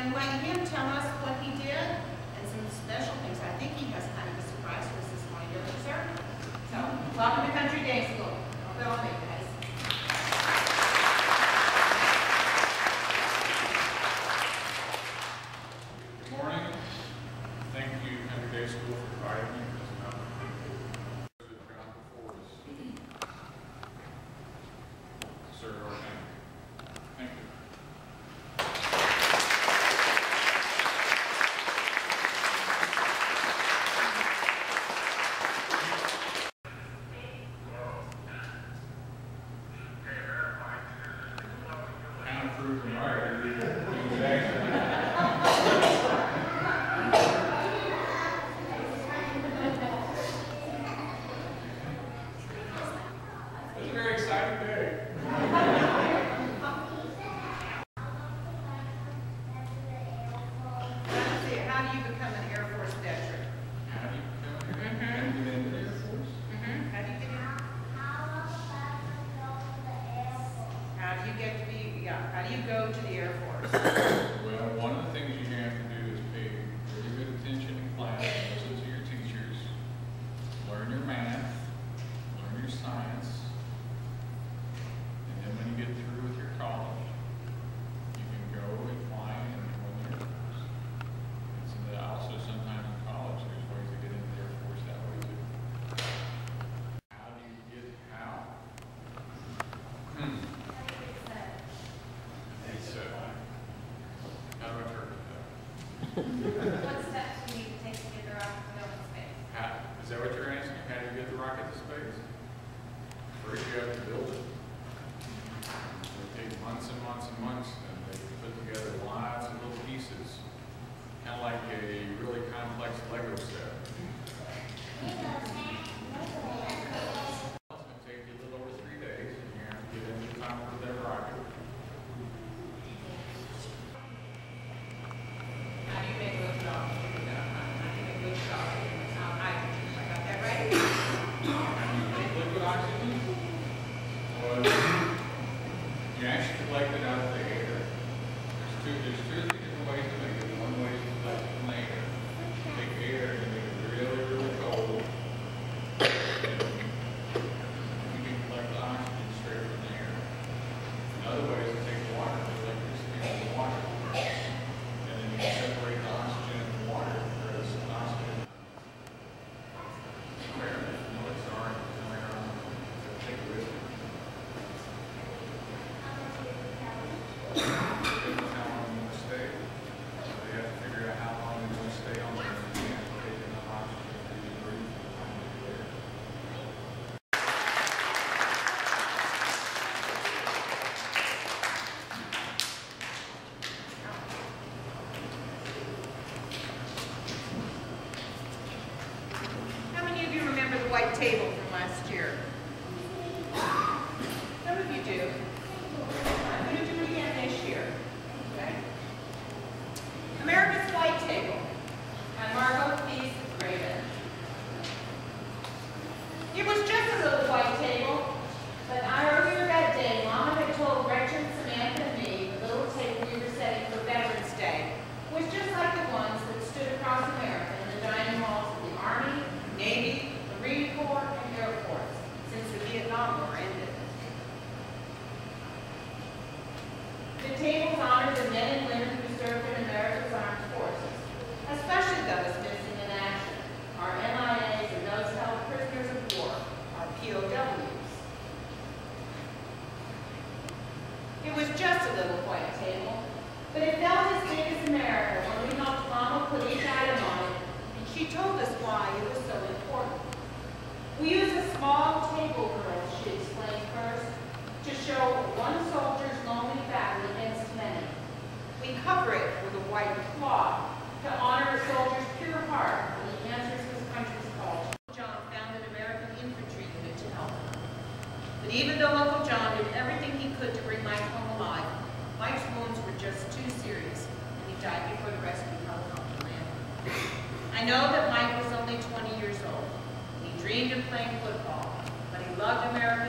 and let him tell us what he did and some special things. I think he has kind of a surprise for us this morning, don't you, sir? So, welcome to Country Day School. Bellamy, guys. Good morning. Thank you, Country Day School, for inviting me. Sir, thank you. Kind of proven right. Exactly. It's a very exciting day. How do you become an Air Force veteran? How do you become an Air Force? How do you get in? How do you get to be, how do you go to the Air Force? Well, one of the things you have to do is pay really good attention in class, listen to your teachers, learn your math, learn your science, and then when you get through with your college, you can go and fly and join the Air Force. And so that also sometimes in college, there's ways to get into the Air Force that way too. How do you get how? How do I interpret that? What steps do you need to take to get the rocket to go into space? Is that what you're asking? How do you get the rocket to space? First you have to build it. It takes months and months and months, and they put together lots of little pieces. Kind of like a really complex Lego set. It's going to take you a little over 3 days, and you have to get into time with that rocket. How do you make a good job? How do you make a good job? I got that right? How do you make liquid oxygen? Well, you actually collect it out of the air. There's two or three different ways to make it. One way is to collect it from the air. Take air and make it really, really cold. You can collect the oxygen straight from the air. Another way is to take water, put electricity in the water. And then you can separate the oxygen and the water. There is oxygen. Where? No, it's alright. It's only around. Take it with you. How long you want to stay? So they have to figure out how long you want to stay on there. You have to take enough oxygen for you to breathe for the time you're there. How many of you remember the white table from last year? Some of you do. I'm going to do it again this year. Okay? America's White Table by Margot Pease Graydon. It was just a little white table, but earlier that day, Mama had told Gretchen, Samantha, and me the little table we were setting for Veterans Day was just like the ones that stood across America in the dining halls of the Army, Navy, Marine Corps, and Air Force since the Vietnam War ended. The tables honor the men and women who served in America's armed forces, especially those missing in action, our MIAs and those held prisoners of war, our POWs. It was just a little white table, but it felt as big as America when we helped Mama put each item on it, and she told us why it was so important. We use a small table, girls, she explained first, to show one soldier's lonely battle against many. We cover it with a white cloth to honor the soldier's pure heart when he answers his country's call. John founded American Infantry Unit to help him. But even though Uncle John did everything he could to bring Mike home alive, Mike's wounds were just too serious, and he died before the rescue helicopter landed. I know that Mike was only 20 years old. He dreamed of playing football, but he loved America